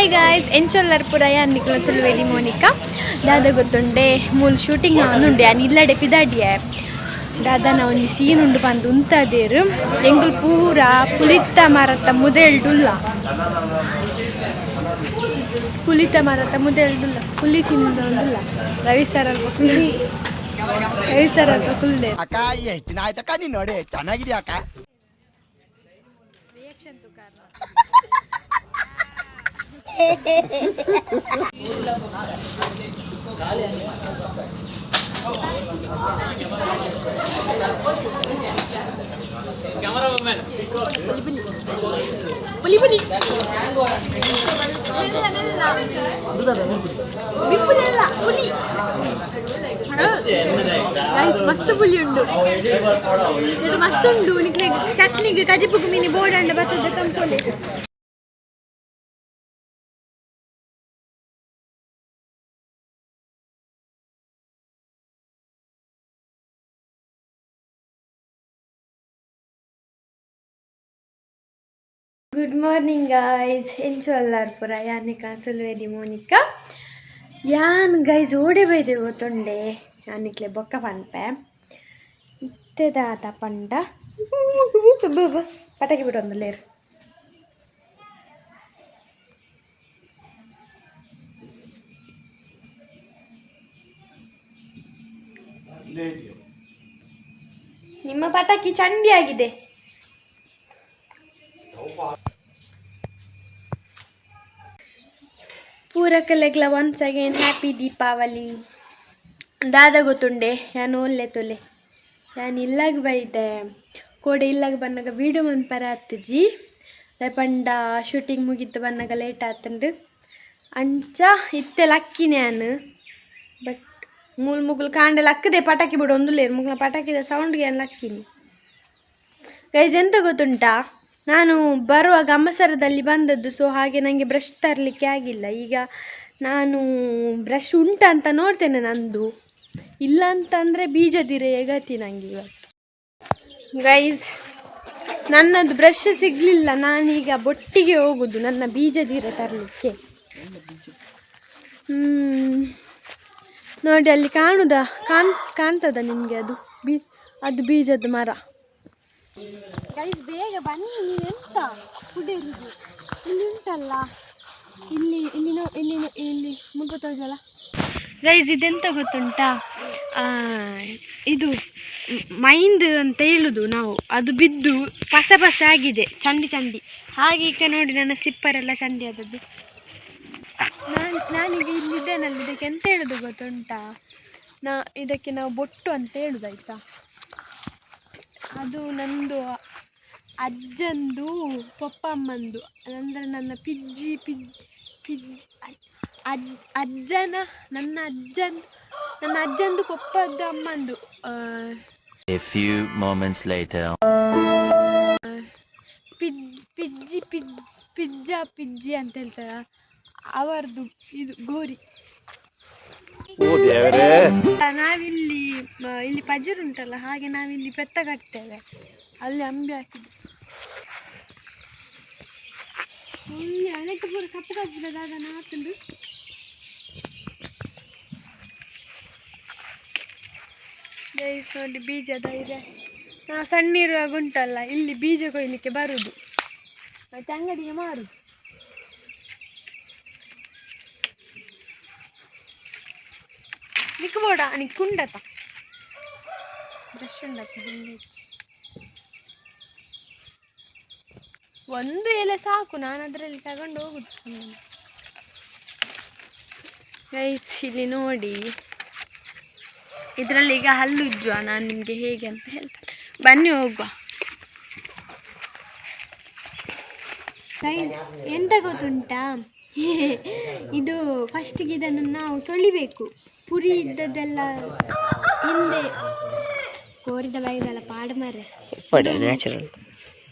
Hi guys ಎಂಚೊಲ್ಲರ್ ಪುರಯ ಅನ್ನಿಕುಲ ತುಳುವೆಲಿ Monika ದಾದ ಗೊತ್ತುಂಡೆ ಮೂಲು shooting ಅವನುಂಡೆ ಅನ್ ಇಲ್ಲಡೆ ಪಿದಾಡಿಯೆ ದಾದನ ಒಂಜಿ ಸೀನ್ ಉಂಡು ಬಂದು ಉಂತದೇರು ಎಂಗುಲ್ ಪೂರ ಪುಲಿತ ಮರತ ಮುದೆಲ್ಡುಲ್ಲ ಪುಲಿತ ಮರತ ಮುದೆಲ್ಡುಲ್ಲ ಪುಲಿ ತಿಂದುಲ್ಲ ರವಿ ಸರ್ ಅಲ್ಪ ಕುಲ್ದೆ ಅಕ್ಕ ಎಷ್ಟು ದಿನ ಆಯ್ತಕ್ಕ ನೀನು ನೋಡಿ ಚೆನ್ನಾಗಿದ್ಯಾ ಅಕ್ಕ ರಿಯಾಕ್ಷನ್ ತು ಕಾರಣ Cameraman. Puli. Mella. Bippulella, puli. Guys, ಮಸ್ತ್ ಪುಲಿ ಉಂಡು. ಇದು ಮಸ್ತ್ ಉಂಡು. ನಿಕ್ಕೆ ಚಟ್ನಿಗೆ ಕಜಿಪುಗು ಮೀನಿ ಬೋರ್ಡ್ ಅಂಡ ಬರ್ತದೆ ತಂಪೊಲೆ. ಗುಡ್ ಮಾರ್ನಿಂಗ್ ಗಾಯ್ಸ್ ಎಂಚೊಲ್ಲಾರ್ ಪುರ ಯಾನಿಕ ತುಳುವೆಲಿ ಮೋನಿಕಾ ಯಾನ್ ಗೈಸ್ ಓಡೆ ಬೈದೆ ಗೊತ್ತುಂಡೆ ಯಾನಿಕ್ಲೆ ಬೊಕ್ಕ ಪನ್ಪೆ ಇತ್ತೆದಾತ ಪಂಡ ಪಟಾಕಿ ಬಿಡು ಒಂದು ಲೇರ್ ನಿಮ್ಮ ಪಟಾಕಿ ಚಂಡಿ ಆಗಿದೆ ಪೂರಕಲೆಗ್ಲ ಒನ್ಸ್ ಅಗೇನ್ ಹ್ಯಾಪಿ ದೀಪಾವಳಿ ದಾದ ಗೊತ್ತುಂಡೆ ಯಾನು ಒಲ್ಲೆ ತೊಲೆ ಯಾನು ಇಲ್ಲಾಗ ಬೈದೆ ಕೋಡೆ ಇಲ್ಲಾಗ ಬನ್ನಾಗ ವೀಡಿಯೋ ಮನ್ಪರ ಆತಜಿ ಪಂಡ ಶೂಟಿಂಗ್ ಮುಗಿತು ಬನ್ನಾಗ ಲೇಟ್ ಆತಂಡು ಅಂಚ ಇತ್ತೆ ಲಕ್ಕಿನೇ ನಾನು ಬಟ್ ಮುಗುಲು ಕಾಂಡೆ ಲಕ್ಕದೆ ಪಟಾಕಿ ಬಿಡು ಒಂದು ಲೇರು ಮುಗ್ಲ ಪಟಾಕಿದ ಸೌಂಡ್ಗೆ ಏನು ಲಕ್ಕಿನಿ ಗೈಸ್ ಎಂತ ಗೊತ್ತುಂಟಾ ನಾನು ಬರುವಾಗ ಅಮ್ಮಸರದಲ್ಲಿ ಬಂದದ್ದು ಸೊ ಹಾಗೆ ನನಗೆ ಬ್ರಷ್ ತರಲಿಕ್ಕೆ ಆಗಿಲ್ಲ ಈಗ ನಾನು ಬ್ರಷ್ ಉಂಟಾ ಅಂತ ನೋಡ್ತೇನೆ ನಂದು ಇಲ್ಲ ಅಂತಂದರೆ ಬೀಜದಿರೆ ಗತಿ ನನಗೆ ಇವತ್ತು ಗೈಸ್ ನನ್ನದು ಬ್ರಷ್ ಸಿಗಲಿಲ್ಲ ನಾನೀಗ ಬೊಟ್ಟಿಗೆ ಹೋಗೋದು ನನ್ನ ಬೀಜದಿರೆ ತರಲಿಕ್ಕೆ ನೋಡಿ ಅಲ್ಲಿ ಕಾಣ್ತದ ನಿಮಗೆ ಅದು ಬೀಜದ ಮರ ಗೈಸ್ ಬೇಗ ಬನ್ನಿ ನೀವೆಂತ ಕುಡಿಯೋದು ಇಲ್ಲಿ ಉಂಟಲ್ಲ ಇಲ್ಲಿ ಮುಗ ತೋಜಲ್ಲ ಗೈಸ್ ಇದೆಂತ ಗೊತ್ತುಂಟಾ ಇದು ಮೈಂದ್ ಅಂತ ಹೇಳುದು ನಾವು ಅದು ಬಿದ್ದು ಪಸ ಆಗಿದೆ ಚಂಡಿ ಹಾಗೆ ಈಗ ನೋಡಿ ನನ್ನ ಸ್ಲಿಪ್ಪರ್ ಎಲ್ಲ ಚಂಡಿ ಆದದ್ದು ನಾನೀಗ ಇಲ್ಲಿದ್ದೇನಲ್ಲ ಇದಕ್ಕೆ ಎಂತ ಹೇಳುದು ಗೊತ್ತುಂಟಾ ಇದಕ್ಕೆ ನಾವು ಬೊಟ್ಟು ಅಂತ ಹೇಳುದಾಯ್ತಾ ಅದು ನಂದು ಅಜ್ಜಂದು ಪಪ್ಪಮ್ಮಂದು ಅಂದರೆ ನನ್ನ ನನ್ನ ಅಜ್ಜಂದು ಪಪ್ಪದ್ದು ಅಮ್ಮಂದು A few moments later ಪಿಜ್ಜಿ ಅಂತ ಹೇಳ್ತಾರ ಅವರದು ಇದು ಗೋರಿ ಇಲ್ಲಿ ಪಜರ್ ಉಂಟಲ್ಲ ಹಾಗೆ ನಾವಿಲ್ಲಿ ಪೆತ್ತ ಕಟ್ತೇವೆ ಅಲ್ಲಿ ಅಂಬಿ ಹಾಕಿದ್ದು ಅನೆಟ್ಟು ಪೂರ ಕಪ್ಪದಾದ ಹಾಕಂಡು ಗೈಸ್ ನೋಡಿ ಬೀಜದ ಇದೆ ನಾವು ಸಣ್ಣ ಇರುವಾಗ ಉಂಟಲ್ಲ ಇಲ್ಲಿ ಬೀಜ ಕೊಯ್ಲಿಕ್ಕೆ ಬರುದು ಮತ್ತೆ ಅಂಗಡಿಗೆ ಮಾರುದು ನಿಕ್ಬೋಡ ನಿಕ್ಕುಂಡತ ಬ್ರಷ್ ಉಂಡತ ಒಂದು ಎಲೆ ಸಾಕು ನಾನು ಅದರಲ್ಲಿ ತಗೊಂಡು ಹೋಗುದು ಗೈಸ್ ಇಲ್ಲಿ ನೋಡಿ ಇದರಲ್ಲಿ ಈಗ ಹಲ್ಲುಜ್ಜುವ ನಾನು ನಿಮಗೆ ಹೇಗೆ ಅಂತ ಹೇಳ್ತೇನೆ ಬನ್ನಿ ಹೋಗುವ ಗೈಸ್ ಎಂತ ಗೊತ್ತುಂಟಾ ಇದು ಫಸ್ಟಿಗೆ ಇದನ್ನು ನಾವು ತೊಳಿಬೇಕು ಪುರಿ ಇದ್ದದ್ದೆಲ್ಲ ಹಿಂದೆ ಕೋರಿದ ಬಾಯಿದೆಲ್ಲ ಪಾಡು ಮರೆ ನ್ಯಾಚುರಲ್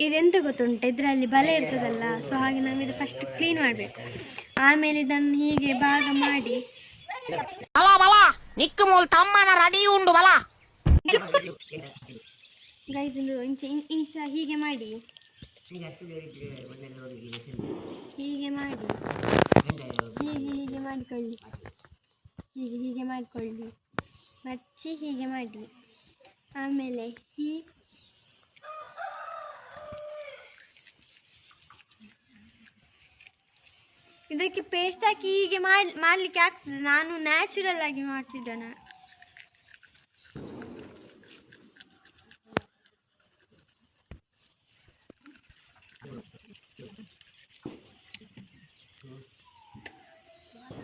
ಇದೆಂತ ಗೊತ್ತುಂಟು ಇದರಲ್ಲಿ ಬಲೆ ಇರ್ತದಲ್ಲ ಸೊ ಹಾಗೆ ನಾವು ಇದು ಫಸ್ಟ್ ಕ್ಲೀನ್ ಮಾಡಬೇಕು ಆಮೇಲೆ ಇದನ್ನು ಹೀಗೆ ಭಾಗ ಮಾಡಿ ಗೈಸ್ ಒಂದು ಇಂಚ ಹೀಗೆ ಮಾಡಿ ಮಾಡಿಕೊಳ್ಳಿ, ಹೀಗೆ ಹೀಗೆ ಮಾಡಿಕೊಳ್ಳಿ, ಮಚ್ಚಿ ಹೀಗೆ ಮಾಡಿ. ಆಮೇಲೆ ಇದಕ್ಕೆ ಪೇಸ್ಟ್ ಹಾಕಿ ಹೀಗೆ ಮಾಡಲಿಕ್ಕೆ ಆಗ್ತದೆ. ನಾನು ನ್ಯಾಚುರಲ್ ಆಗಿ ಮಾಡ್ತಿದ್ದೇನೆ.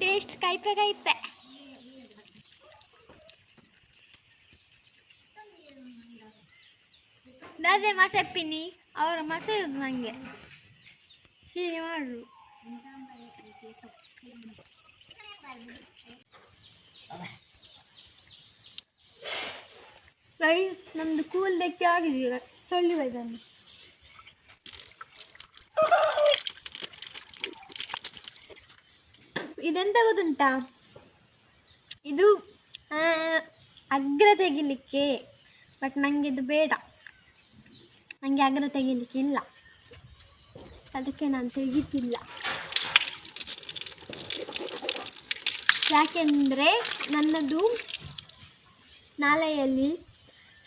ಟೇಸ್ಟ್ ಕೈಪೆ ಕೈಪೆ. ಅದೇ ಮಸೆಪ್ಪಿನಿ ಅವರು ಮಸೆಯುದು ನನಗೆ ಹೀಗೆ ಮಾಡು. ಗೈಸ್ ನಮ್ದು ಕೂಲ್ ದಕ್ಕೆ ಆಗಿದೆ ಈಗ. ಸೊಳ್ಳಿ ಬೈದನ್ನು ಇದೆಂತ ಗೊತ್ತುಂಟಾ, ಇದು ಅಗ್ರ ತೆಗಿಲಿಕ್ಕೆ. ಬಟ್ ನನಗೆ ಇದು ಬೇಡ, ನನಗೆ ಅಗ್ರ ತೆಗಿಲಿಕ್ಕೆ ಇಲ್ಲ, ಅದಕ್ಕೆ ನಾನು ತೆಗಿತಿಲ್ಲ. ಯಾಕೆಂದರೆ ನನ್ನದು ನಾಲೆಯಲ್ಲಿ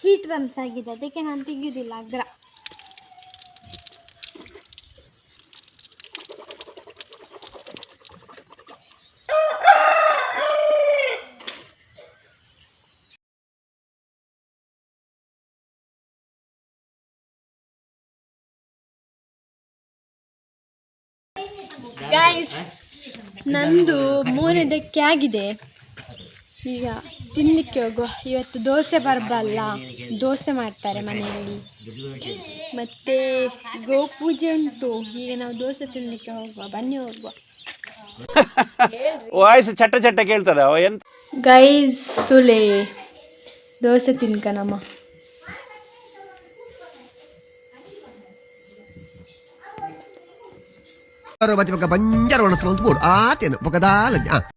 ಹೀಟ್ ಬಂಪ್ಸ್ ಆಗಿದೆ, ಅದಕ್ಕೆ ನಾನು ತೆಗೆಯೋದಿಲ್ಲ ಅಗ್ರ. ಗೈಸ್ ನಂದು 3ಕ್ಕೆ ಆಗಿದೆ. ಈಗ ತಿನ್ನಲಿಕ್ಕೆ ಹೋಗುವ. ಇವತ್ತು ದೋಸೆ ಬರಬಲ್ಲ, ದೋಸೆ ಮಾಡ್ತಾರೆ ಮನೆಯಲ್ಲಿ, ಮತ್ತು ಗೋಪೂಜೆ ಉಂಟು. ಈಗ ನಾವು ದೋಸೆ ತಿನ್ನಲಿಕ್ಕೆ ಹೋಗುವ, ಬನ್ನಿ ಹೋಗುವ. ವಾಯ್ಸ್ ಚಟ್ಟ ಚಟ್ಟ ಕೇಳ್ತದ ಎಂತ. ಗೈಸ್ ತುಲೆ ದೋಸೆ ತಿನ್ಕನಮ್ಮ. baca pakai banjar warna selong tebur tiada pakai dalam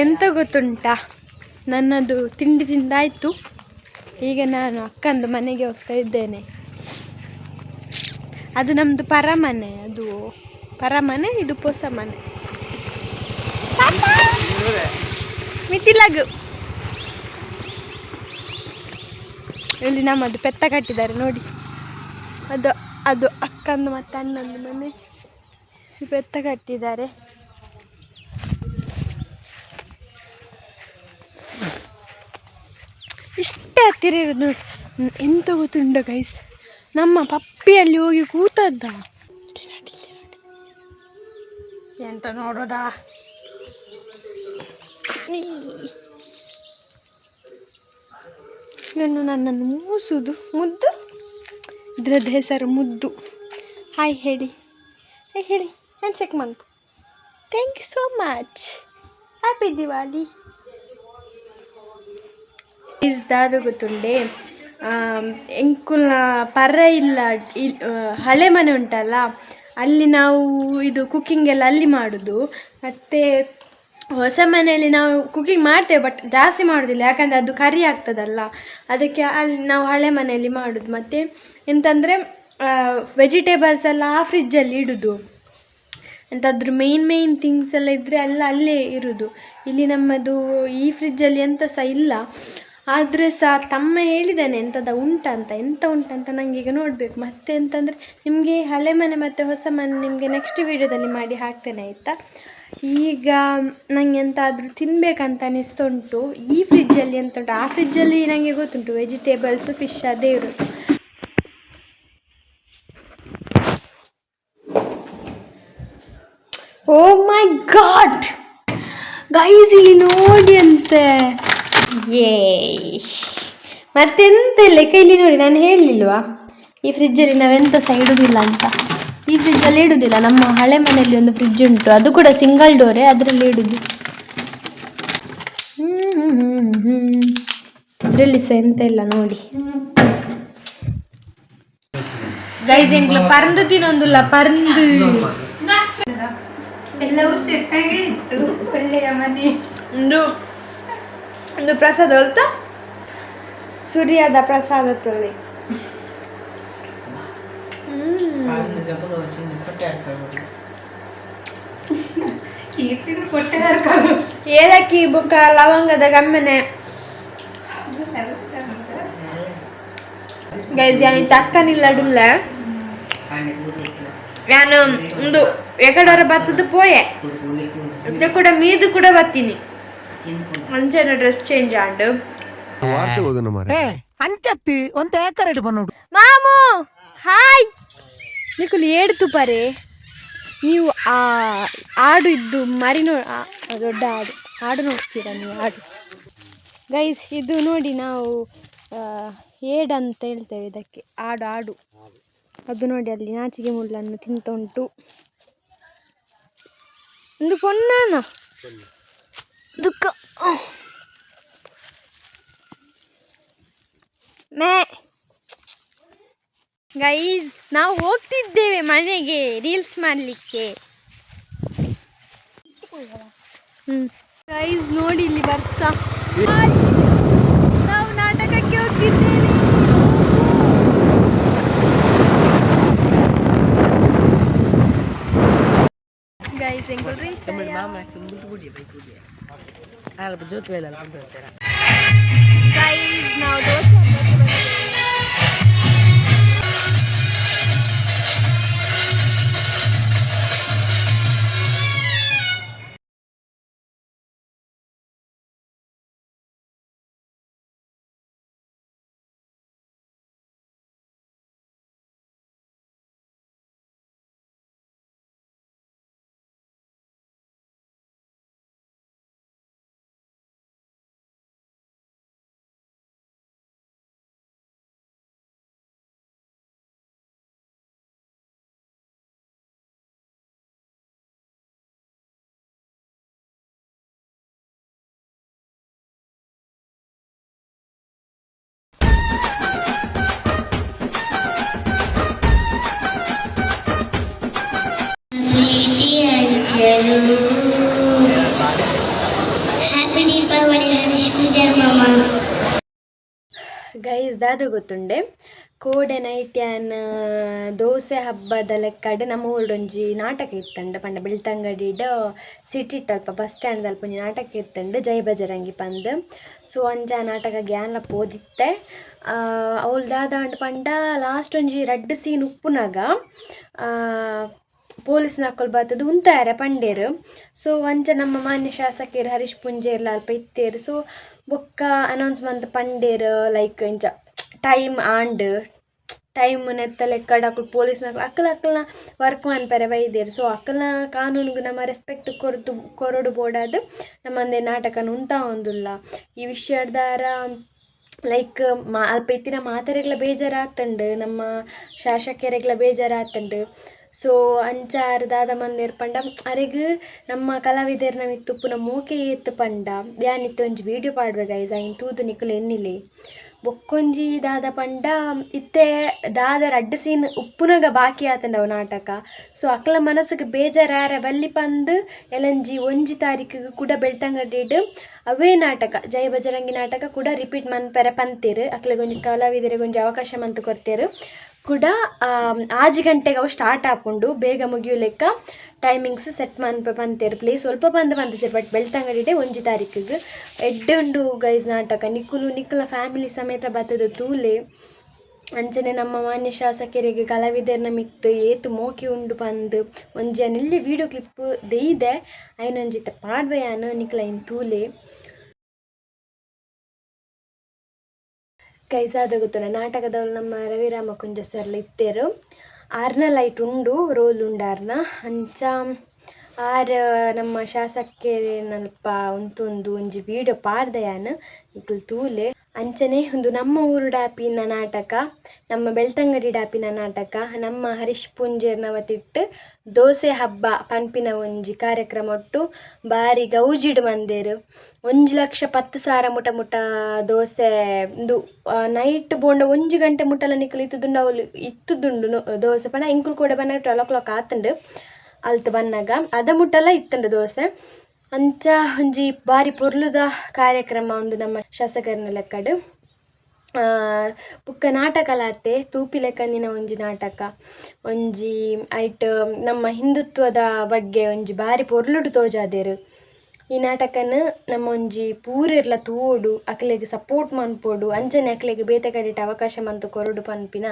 ಎಂತ ಗೊತ್ತುಂಟಾ, ನನ್ನದು ತಿಂಡಿ ತಿಂದಾಯಿತು. ಈಗ ನಾನು ಅಕ್ಕಂದು ಮನೆಗೆ ಹೋಗ್ತಾ ಇದ್ದೇನೆ. ಅದು ನಮ್ಮದು ಪರಮನೆ, ಅದು ಪರಮನೆ, ಇದು ಹೊಸ ಮನೆ. ಮಿತಿಲಗು ಇಲ್ಲಿ ನಮ್ಮದು ಪೆತ್ತ ಕಟ್ಟಿದ್ದಾರೆ ನೋಡಿ. ಅದು ಅದು ಅಕ್ಕಂದು ಮತ್ತು ಅಣ್ಣಂದು ಮನೆ, ಪೆತ್ತ ಕಟ್ಟಿದ್ದಾರೆ. ಇಷ್ಟೇ ಹತ್ತಿರ ಇರೋದು ನೋಡಿ. ಎಂತ ಗೊತ್ತುಂಟ ಗೈಸ್, ನಮ್ಮ ಪಪ್ಪಿಯಲ್ಲಿ ಹೋಗಿ ಕೂತದ್ದ. ಎಂತ ನೋಡೋದಾ, ಇನ್ನು ನನ್ನನ್ನು ಮೂಸುದು ಮುದ್ದು. ಇದ್ರದ್ದು ಹೆಸರು ಮುದ್ದು. ಹಾಯ್ ಹೇಳಿ, ಹಾಯ್ ಹೇಳಿ, ನಾನು ಚೆಕ್ ಮಾಡ್ತು. Thank you so much, happy Diwali. ದಾದ ಗೊತ್ತುಂಡೆ ಎಂಕುಲ್ನ ಪರ್ರ ಇಲ್ಲ, ಹಳೆ ಮನೆ ಉಂಟಲ್ಲ ಅಲ್ಲಿ ನಾವು ಇದು ಕುಕ್ಕಿಂಗ್ ಎಲ್ಲ ಅಲ್ಲಿ ಮಾಡೋದು. ಮತ್ತು ಹೊಸ ಮನೆಯಲ್ಲಿ ನಾವು ಕುಕ್ಕಿಂಗ್ ಮಾಡ್ತೇವೆ, ಬಟ್ ಜಾಸ್ತಿ ಮಾಡೋದಿಲ್ಲ, ಯಾಕಂದರೆ ಅದು ಕರಿ ಆಗ್ತದಲ್ಲ, ಅದಕ್ಕೆ ಅಲ್ಲಿ ನಾವು ಹಳೆ ಮನೆಯಲ್ಲಿ ಮಾಡೋದು. ಮತ್ತು ಎಂತಂದರೆ ವೆಜಿಟೇಬಲ್ಸ್ ಎಲ್ಲ ಆ ಫ್ರಿಜ್ಜಲ್ಲಿ ಇಡೋದು. ಎಂತಾದ್ರೂ ಮೇಯ್ನ್ ಥಿಂಗ್ಸ್ ಎಲ್ಲ ಇದ್ದರೆ ಎಲ್ಲ ಅಲ್ಲೇ ಇರೋದು. ಇಲ್ಲಿ ನಮ್ಮದು ಈ ಫ್ರಿಜ್ಜಲ್ಲಿ ಎಂತ ಸಹ ಇಲ್ಲ. ಆದರೆ ಸಹ ತಮ್ಮ ಹೇಳಿದ್ದಾನೆ ಎಂಥದ್ದು ಉಂಟಂತ, ಎಂತ ಉಂಟಂತ ನನಗೆ ಈಗ ನೋಡಬೇಕು. ಮತ್ತು ಎಂತಂದರೆ ನಿಮಗೆ ಹಳೆ ಮನೆ ಮತ್ತು ಹೊಸ ಮನೆ ನಿಮಗೆ ನೆಕ್ಸ್ಟ್ ವೀಡಿಯೋದಲ್ಲಿ ಮಾಡಿ ಹಾಕ್ತೇನೆ, ಆಯಿತಾ. ಈಗ ನನಗೆ ಎಂತಾದರೂ ತಿನ್ನಬೇಕಂತ ಅನಿಸ್ತುಂಟು. ಈ ಫ್ರಿಜ್ಜಲ್ಲಿ ಎಂತ ಉಂಟು, ಆ ಫ್ರಿಜ್ಜಲ್ಲಿ ನನಗೆ ಗೊತ್ತುಂಟು ವೆಜಿಟೇಬಲ್ಸ್, ಫಿಶ್ ಅದೇ ಇರೋದು. ಓ ಮೈ ಗಾಡ್ ಗೈಸ್, ಇಲ್ಲಿ ನೋಡಿ ಅಂತೆ. ಏ ಮತ್ತೆಂತೆಲ್ಲ ಕೈಲಿ ನೋಡಿ, ನಾನು ಹೇಳಲಿಲ್ವಾ ಈ ಫ್ರಿಜ್ಜಲ್ಲಿ ನಾವೆಂತ ಸಹ ಇಡೋದಿಲ್ಲ ಅಂತ. ಈ ಫ್ರಿಜ್ಜಲ್ಲಿ ಇಡೋದಿಲ್ಲ. ನಮ್ಮ ಹಳೆ ಮನೆಯಲ್ಲಿ ಒಂದು ಫ್ರಿಜ್ ಉಂಟು, ಅದು ಕೂಡ ಸಿಂಗಲ್ ಡೋರೇ, ಅದರಲ್ಲಿ ಇಡೋದು. ಇದರಲ್ಲಿ ಸಹ ಎಂತ ಇಲ್ಲ ನೋಡಿ ಗೈಸ್. ಎಂಕ್ಲ ಪರಂದು ತಿನ್ನೊಂದಿಲ್ಲ, ಪರಂದು ಎಲ್ಲವೂ ಚೆನ್ನಾಗಿ ಇತ್ತು. ಒಳ್ಳೆಯ ಮನೆ. ಒಂದು ಪ್ರಸಾದ ಹೊಲ್ತ ಸೂರ್ಯದ ಪ್ರಸಾದ ತೊಳ್ಳಿ. ಏಲಕ್ಕಿ ಬೊಕ್ಕ ಲವಂಗದ ಗಮ್ಮನೆ ಗೈಸ್ ಯಾನಿ ತಕ್ಕನಿಲ್ಲಡುಲ್ಲ ನಾನು ಒಂದು ಎಕಡರ ಬತ್ತದ ಪೋಯೆ ಇದು ಕೂಡ ಮೀದು ಕೂಡ ಬತ್ತೀನಿ ಅಂಚೆನ ಡ್ರೆಸ್ ಚೇಂಜ್ ಆಂಡು ವಾರ್ತೆ ಓದನ ಮಾರೆ ಅಂಚತ್ತಿ ಒಂದ್ ಏಕರೆಡ್ ಬಂದು ಮಾಮು ಹಾಯ್ ನಿಕುಲು ಏಡ್ತು ಪರೆ ನೀವು ಆ ಆಡು ಇದ್ದು ಮರಿ ದೊಡ್ಡ ಆಡು ನೋಡ್ತೀರಾ ನೀವು ಆಡು ಗೈಸ್ ಇದು ನೋಡಿ ನಾವು ಏಡಂತ ಹೇಳ್ತೇವೆ ಇದಕ್ಕೆ ಆಡು ಅದು ನೋಡಿ ಅಲ್ಲಿ ನಾಚಿಗೆ ಮುಳ್ಳನ್ನು ತಿಂತ ಉಂಟು ಒಂದು ಪೊನ್ನಾನ ದುಃಖ ಮೇ ಗೈಸ್ ನಾವು ಹೋಗ್ತಿದ್ದೇವೆ ಮನೆಗೆ ರೀಲ್ಸ್ ಮಾಡಲಿಕ್ಕೆ ಗೈಸ್ ನೋಡಿ ಇಲ್ಲಿ ಬರ್ಸ ನಾವು ನಾಟಕಕ್ಕೆ ಹೋಗ್ತಿದ್ದೇವೆ ಗೈಸ್ ಎಂಕೊಳ್ರಿ ಗೈಸ್ ನಾವು ದೋಸೆ ಗೈಸ್ ದಾದ ಗೊತ್ತುಂಡೆ ಕೋಡೆ ನೈಟ್ಯಾನ್ ದೋಸೆ ಹಬ್ಬದ ಲೆಕ್ಕಡೆ ನಮ್ಮ ಊರೊಂಜಿ ನಾಟಕ ಇತ್ತಂಡ ಪಂಡ ಬೆಳ್ತಂಗಡಿಡ್ ಸಿಟಿ ಅಲ್ಪ ಬಸ್ ಸ್ಟ್ಯಾಂಡ್ ಅಲ್ಪ ಒಂಜಿ ನಾಟಕ ಇತ್ತಂಡು ಜೈ ಬಜರಂಗಿ ಪಂದ್ ಸೊ ಅಂಚ ನಾಟಕ ಗ್ಯಾನ್ಲ ಪೋದಿತ್ತೆ ಅವಳು ದಾದ ಅಂಡ್ ಪಂಡ ಲಾಸ್ಟ್ ಒಂಜಿ ರಡ್ಡ್ ಸೀನ್ ಉಪ್ಪುನಾಗ ಪೊಲೀಸ್ ನಕ್ಕಲು ಬರ್ತದು ಉಂತಾರೆ ಪಂಡೇರು ಸೊ ಅಂಚ ನಮ್ಮ ಮಾನ್ಯ ಶಾಸಕರು ಹರೀಶ್ ಪುಂಜೇರ್ಲ ಅಲ್ಪ ಇತ್ತೇರು ಸೊ ಬೊಕ್ಕ ಅನೌನ್ಸ್ಮೆಂಟ್ ಪಂಡೇರು ಲೈಕ್ ಇಂಚ ಟೈಮ್ ಆಂಡ್ ಟೈಮ್ ನೆತ್ತ ಲೆಕ್ಕಡ ಪೊಲೀಸ್ನ ಅಕ್ಕಲ್ನ ವರ್ಕ್ ಮನ್ಪರೆ ಬೈದೇರು ಸೊ ಅಕ್ಕಲ್ನ ಕಾನೂನಿಗೆ ನಮ್ಮ ರೆಸ್ಪೆಕ್ಟ್ ಕೊರಡು ಬೋಡಾದು ನಮ್ಮಂದೇ ನಾಟಕನ ಉಂಟಾ ಒಂದಿಲ್ಲ ಈ ವಿಷಯದಾರ ಲೈಕ್ ಅಲ್ಪ ಇತ್ತಿನ ಮಾತಾರೆಗ್ಲ ಬೇಜಾರಾತಂಡು ನಮ್ಮ ಶಾಸಕರಿಗೆಲ್ಲ ಬೇಜಾರಾತಂಡು ಸೊ ಅಂಚಾರು ದಾದ ಮಂದೇರ್ ಪಂಡ ಅರೆಗ್ ನಮ್ಮ ಕಲಾವಿದರ್ನ ಮಿತ್ತುಪ್ಪುನ ಮೋಕೆ ಏತ್ತು ಪಂಡ ಯಾನಿತ್ತು ಒಂಜಿ ವೀಡಿಯೋ ಪಾಡ್ವೆ ಗೈಸ್ ಐನ್ ತೂದು ನಿಕುಲು ಎನ್ನಿಲೆ ಬೊಕ್ಕೊಂಜಿ ದಾದ ಪಂಡ ಇತ್ತೆ ದಾದ ರಡ್ಡ್ ಸೀನ್ ಉಪ್ಪುನಗ ಬಾಕಿ ಆತಂಡವ ನಾಟಕ ಸೊ ಅಕ್ಲ ಮನಸ್ಸಿಗೆ ಬೇಜಾರ ಬಲ್ಲಿ ಪಂದು ಎಲಂಜಿ 1 ತಾರೀಕಿಗೆ ಕೂಡ ಬೆಳ್ತಂಗಡಿಡ್ ಅವೇ ನಾಟಕ ಜೈ ಬಜರಂಗಿ ನಾಟಕ ಕೂಡ ರಿಪೀಟ್ ಮನ್ಪೆರೆ ಪಂತೇರು ಅಕ್ಲೆಗೊಂಜಿ ಕಲಾವಿದರಿಗೆ ಒಂಜಿ ಅವಕಾಶ ಮಂತ್ ಕೊಡ್ತೇರು ಕೂಡ 6 ಗಂಟೆಗೆ ಅವು ಸ್ಟಾರ್ಟ್ ಆಪುಂಡು ಬೇಗ ಮುಗಿಯೋ ಲೆಕ್ಕ ಟೈಮಿಂಗ್ಸ್ ಸೆಟ್ ಪಂತೇರು ಪ್ಲೇಸ್ ಸ್ವಲ್ಪ ಬಂದಿದೆ ಬಟ್ ಬೆಳ್ತಂಗಡಿಡೆ 1 ತಾರೀಕಿಗೆ ಎಡ್ಡೆ ಉಂಡು ಗೈಸ್ ನಾಟಕ ನಿಕ್ಕಲ ಫ್ಯಾಮಿಲಿ ಸಮೇತ ಬತ್ತದ ತೂಲೆ ಅಂಚನೆ ನಮ್ಮ ಮಾನ್ಯ ಶಾಸಕರಿಗೆ ಕಲಾವಿದರ್ನ ಮಿತ್ತು ಏತು ಮೋಕಿ ಉಂಡು ಪಂದು ಒಂಜಿ ಅನಿಲ್ಲಿ ವೀಡಿಯೋ ಕ್ಲಿಪ್ ದೇಯ್ದೆ ಐನೊಂಜಿತ್ತ ಪಾಡ್ವೆಯಾನು ನಿಕ್ಕಲ ಇನ್ ತೂಲೆ ಕೈಸಾದ ಗೊತ್ತುನ ನಾಟಕದವ್ರು ನಮ್ಮ ರವಿರಾಮ ಕುಂಜ ಸರ್ಲ ಇತ್ತೇರು 6ನ ಲೈಟ್ ಉಂಡು ರೋಲ್ ಉಂಡಾರ್ನ ಅಂಚ ನಮ್ಮ ಶಾಸಕೇನಲ್ಪ ಉಂತೊಂದು ಒಂಜಿ ವೀಡಿಯೋ ಪಾಡ್ದೆಯಾನು ನಿಕ್ಕಲು ತೂಲೆ ಅಂಚನೆ ಒಂದು ನಮ್ಮ ಊರು ಡಾಪಿನ ನಾಟಕ ನಮ್ಮ ಬೆಳ್ತಂಗಡಿ ಡಾಪಿನ ನಾಟಕ ನಮ್ಮ ಹರೀಶ್ ಪುಂಜೇರ್ನವತಿಟ್ಟು ದೋಸೆ ಹಬ್ಬ ಪನ್ಪಿನ ಒಂಜಿ ಕಾರ್ಯಕ್ರಮ ಒಟ್ಟು ಬಾರಿ ಗೌಜಿಡ್ ಮಂದೇರು 1,10,000 ಮುಟ ದೋಸೆ ಇದು ನೈಟ್ ಬೋಂಡ 1 ಗಂಟೆ ಮುಟ್ಟಲ ನಿಕ್ಕಲು ಇತ್ತುದುಂಡು ಅವಳು ಇತ್ತುದುಂಡು ದೋಸೆ ಪಂಡ ಇಂಕುಲು ಕೂಡ ಬನ್ನ 12 o'clock ಆತಂಡು ಅಲ್ತು ಬನ್ನಾಗ ಅದ ಮುಟ್ಟಲ್ಲ ಇತ್ತಂಡು ದೋಸೆ ಅಂಚ ಒಂಜಿ ಬಾರಿ ಪೊರ್ಲುದ ಕಾರ್ಯಕ್ರಮ ಒಂದು ನಮ್ಮ ಶಾಸಕರನ ಲೆಕ್ಕಡು ಬುಕ್ಕ ನಾಟಕಲಾತೆ ತೂಪಿಲೆಕ್ಕಂದಿನ ಒಂಜಿ ನಾಟಕ ಒಂಜಿ ಐಟ್ ನಮ್ಮ ಹಿಂದುತ್ವದ ಬಗ್ಗೆ ಒಂಜಿ ಬಾರಿ ಪೊರ್ಲುಡು ತೋಜಾದೆರ್. ಈ ನಾಟಕನ ನಮ್ಮ ಒಂಜಿ ಪೂರೆರ್ಲ ತೂವೋಡು ಅಕ್ಲೆಗ್ ಸಪೋರ್ಟ್ ಮನ್ಪೋಡು ಅಂಚನೆ ಅಕ್ಲೆಗ್ ಬೇತೆ ಕಡೆಟ್ ಅವಕಾಶ ಮಂತು ಕೊರಡು ಪನ್ಪಿನ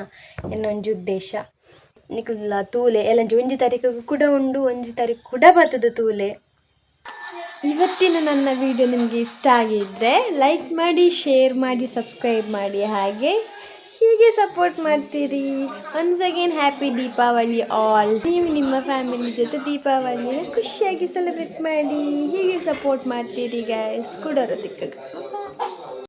ಎನ್ನೊಂಜಿ ಉದ್ದೇಶ. ನಿಕುಲ್ಲ ತೂಲೆ ಎಲ್ಲಂಚಿ ಒಂಜಿ ತಾರೀಕು ಕೂಡ ಉಂಡು, ಒಂಜಿ ತಾರೀಕು ಕೂಡ ಬರ್ತದ ತೂಲೆ. ಇವತ್ತಿನ ನನ್ನ ವಿಡಿಯೋ ನಿಮಗೆ ಇಷ್ಟ ಆಗಿದ್ದರೆ ಲೈಕ್ ಮಾಡಿ, ಶೇರ್ ಮಾಡಿ, ಸಬ್ಸ್ಕ್ರೈಬ್ ಮಾಡಿ, ಹಾಗೆ ಹೀಗೆ ಸಪೋರ್ಟ್ ಮಾಡ್ತೀರಿ. Once again happy Deepavali all. ನೀವು ನಿಮ್ಮ ಫ್ಯಾಮಿಲಿ ಜೊತೆ ದೀಪಾವಳಿನ ಖುಷಿಯಾಗಿ ಸೆಲೆಬ್ರೇಟ್ ಮಾಡಿ, ಹೀಗೆ ಸಪೋರ್ಟ್ ಮಾಡ್ತೀರಿ ಗೈಸ್. ಕೊಡೋರು ತಿಕ್ಕಗೆ.